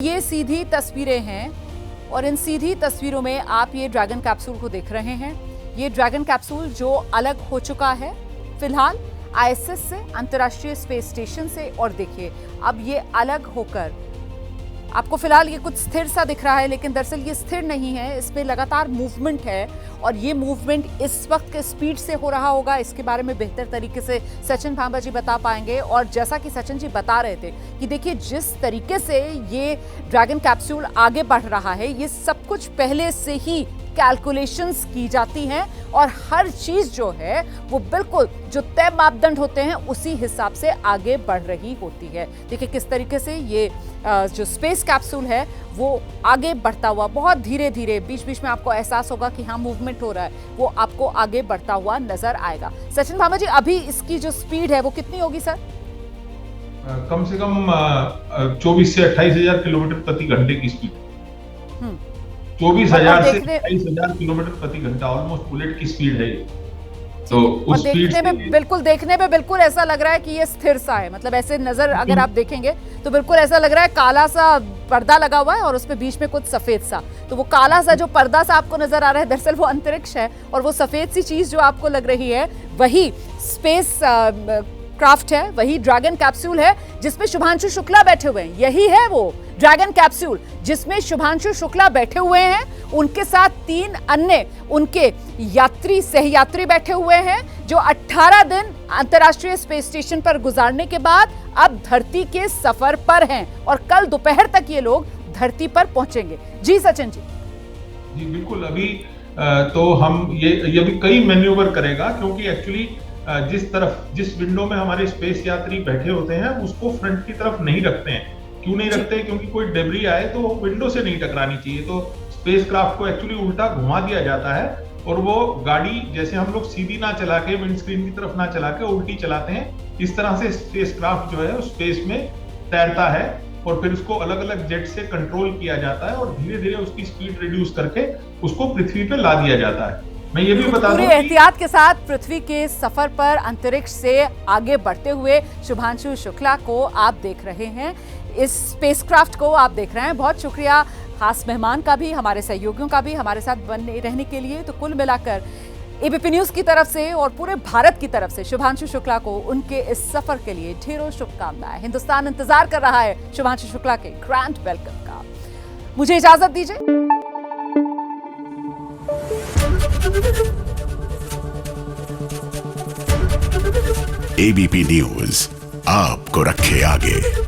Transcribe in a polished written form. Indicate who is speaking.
Speaker 1: ये सीधी तस्वीरें हैं और इन सीधी तस्वीरों में आप ये ड्रैगन कैप्सूल को देख रहे हैं। ये ड्रैगन कैप्सूल जो अलग हो चुका है फिलहाल आईएसएस से, अंतर्राष्ट्रीय स्पेस स्टेशन से। और देखिए अब ये अलग होकर आपको फिलहाल ये कुछ स्थिर सा दिख रहा है, लेकिन दरअसल ये स्थिर नहीं है, इस पे लगातार मूवमेंट है और ये मूवमेंट इस वक्त के स्पीड से हो रहा होगा। इसके बारे में बेहतर तरीके से सचिन भांबा जी बता पाएंगे। और जैसा कि सचिन जी बता रहे थे कि देखिए जिस तरीके से ये ड्रैगन कैप्सूल आगे बढ़ रहा है, ये सब कुछ पहले से ही कैलकुलेशंस की जाती हैं और हर चीज जो है वो बिल्कुल जो तय मापदंड होते हैं उसी हिसाब से आगे बढ़ रही होती है। देखिए किस तरीके से ये जो स्पेस कैप्सूल है वो आगे बढ़ता हुआ बहुत धीरे धीरे, बीच बीच में आपको एहसास होगा कि हाँ मूवमेंट हो रहा है, वो आपको आगे बढ़ता हुआ नजर आएगा। सचिन भांबा जी, अभी इसकी जो स्पीड है वो कितनी होगी सर?
Speaker 2: कम से कम 24 से 28,000 किलोमीटर प्रति घंटे की स्पीड। 24,000 से 28,000 किलोमीटर प्रति घंटा ऑलमोस्ट बुलेट की स्पीड है। तो उस
Speaker 1: देखने में बिल्कुल ऐसा लग रहा है कि ये स्थिर सा है, मतलब ऐसे नजर अगर आप देखेंगे तो बिल्कुल ऐसा लग रहा है काला सा पर्दा लगा हुआ है और उसमें बीच में कुछ सफेद सा। तो वो काला सा जो पर्दा सा आपको नजर आ रहा है दरअसल वो अंतरिक्ष है और वो सफेद सी चीज जो आपको लग रही है वही स्पेस क्राफ्ट है, वही ड्रैगन कैप्सूल है जिसमें शुभांशु शुक्ला बैठे हुए हैं। यही है वो ड्रैगन कैप्सूल जिसमें शुभांशु शुक्ला बैठे हुए हैं, उनके साथ 3 अन्य उनके यात्री सहयात्री बैठे हुए हैं जो 18 दिन अंतर्राष्ट्रीय स्पेस स्टेशन पर गुजारने के बाद अब धरती के सफर पर हैं और कल दोपहर तक ये लोग धरती पर पहुंचेंगे। जी सचिन जी।
Speaker 2: जी बिल्कुल, अभी तो हम ये भी कई मैन्यूवर करेगा, क्योंकि एक्चुअली जिस विंडो में हमारे स्पेस यात्री बैठे होते हैं उसको फ्रंट की तरफ नहीं रखते हैं। क्यों नहीं रखते? क्योंकि कोई डेब्री आए तो विंडो से नहीं टकरानी चाहिए। तो स्पेसक्राफ्ट को एक्चुअली उल्टा घुमा दिया जाता है और वो गाड़ी जैसे हम लोग सीधी ना चला के विंडस्क्रीन की तरफ ना चला के उल्टी चलाते हैं, इस तरह से स्पेसक्राफ्ट जो है स्पेस में तैरता है और फिर उसको अलग अलग जेट से कंट्रोल किया जाता है और धीरे धीरे उसकी स्पीड रिड्यूस करके उसको पृथ्वी पे ला दिया जाता है। मैं ये भी बता दूं
Speaker 1: पूरे एहतियात के साथ पृथ्वी के सफर पर अंतरिक्ष से आगे बढ़ते हुए शुभांशु शुक्ला को आप देख रहे हैं, इस स्पेसक्राफ्ट को आप देख रहे हैं। बहुत शुक्रिया खास मेहमान का भी, हमारे सहयोगियों का भी हमारे साथ बने रहने के लिए। तो कुल मिलाकर एबीपी न्यूज की तरफ से और पूरे भारत की तरफ से शुभांशु शुक्ला को उनके इस सफर के लिए ढेरों शुभकामनाएं। हिंदुस्तान इंतजार कर रहा है शुभांशु शुक्ला के ग्रैंड वेलकम का। मुझे इजाजत दीजिए।
Speaker 3: एबीपी न्यूज आपको रखे आगे।